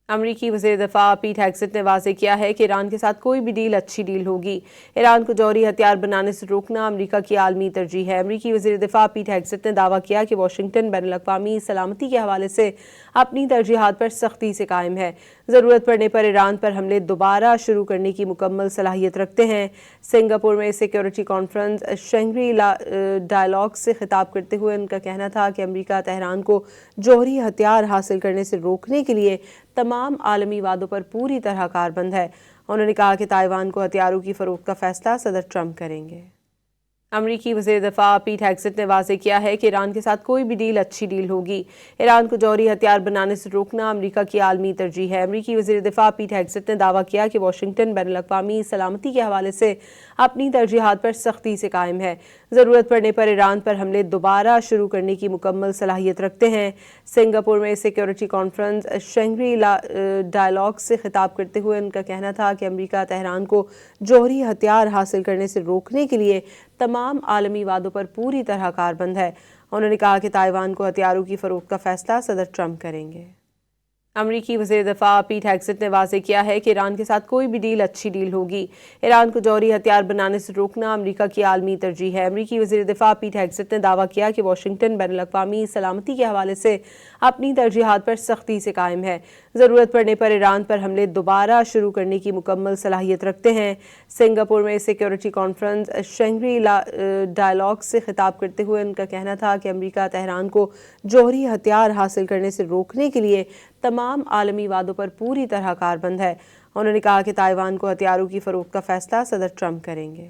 امریکی وزیر دفاع پیٹ ہیگسٹ نے واضح کیا ہے کہ ایران کے ساتھ کوئی بھی ڈیل اچھی ڈیل ہوگی۔ ایران کو جوہری ہتھیار بنانے سے روکنا امریکہ کی عالمی ترجیح ہے۔ امریکی وزیر دفاع پیٹ ہیگسٹ نے دعویٰ کیا کہ واشنگٹن بین الاقوامی سلامتی کے حوالے سے اپنی ترجیحات پر سختی سے قائم ہے، ضرورت پڑنے پر ایران پر حملے دوبارہ شروع کرنے کی مکمل صلاحیت رکھتے ہیں۔ سنگاپور میں سیکیورٹی کانفرنس شینگری لا ڈائیلاگ سے خطاب کرتے ہوئے ان کا کہنا تھا کہ امریکہ تہران کو جوہری ہتھیار حاصل کرنے سے روکنے کے لیے تمام عالمی وعدوں پر پوری طرح کاربند ہے۔ انہوں نے کہا کہ تائیوان کو ہتھیاروں کی فروخت کا فیصلہ صدر ٹرمپ کریں گے۔ امریکی وزیر دفاع پیٹ ہیگسٹ نے واضح کیا ہے کہ ایران کے ساتھ کوئی بھی ڈیل اچھی ڈیل ہوگی۔ ایران کو جوہری ہتھیار بنانے سے روکنا امریکہ کی عالمی ترجیح ہے۔ امریکی وزیر دفاع پیٹ ہیگسٹ نے دعویٰ کیا کہ واشنگٹن بین الاقوامی سلامتی کے حوالے سے اپنی ترجیحات پر سختی سے قائم ہے، ضرورت پڑنے پر ایران پر حملے دوبارہ شروع کرنے کی مکمل صلاحیت رکھتے ہیں۔ سنگاپور میں سیکیورٹی کانفرنس شینگری لا ڈائیلاگ سے خطاب کرتے ہوئے ان کا کہنا تھا کہ امریکہ تہران کو جوہری ہتھیار حاصل کرنے سے روکنے کے لیے تمام عالمی وعدوں پر پوری طرح کاربند ہے۔ انہوں نے کہا کہ تائیوان کو ہتھیاروں کی فروخت کا فیصلہ صدر ٹرمپ کریں گے۔ امریکی وزیر دفاع پیٹ ہیگسٹ نے واضح کیا ہے کہ ایران کے ساتھ کوئی بھی ڈیل اچھی ڈیل ہوگی۔ ایران کو جوہری ہتھیار بنانے سے روکنا امریکہ کی عالمی ترجیح ہے۔ امریکی وزیر دفاع پیٹ ہیگسٹ نے دعویٰ کیا کہ واشنگٹن بین الاقوامی سلامتی کے حوالے سے اپنی ترجیحات پر سختی سے قائم ہے، ضرورت پڑنے پر ایران پر حملے دوبارہ شروع کرنے کی مکمل صلاحیت رکھتے ہیں۔ سنگاپور میں سیکیورٹی کانفرنس شینگری لا ڈائیلاگ سے خطاب کرتے ہوئے ان کا کہنا تھا کہ امریکہ تہران کو جوہری ہتھیار حاصل کرنے سے روکنے کے لیے تمام عالمی وعدوں پر پوری طرح کاربند ہے۔ انہوں نے کہا کہ تائیوان کو ہتھیاروں کی فروخت کا فیصلہ صدر ٹرمپ کریں گے۔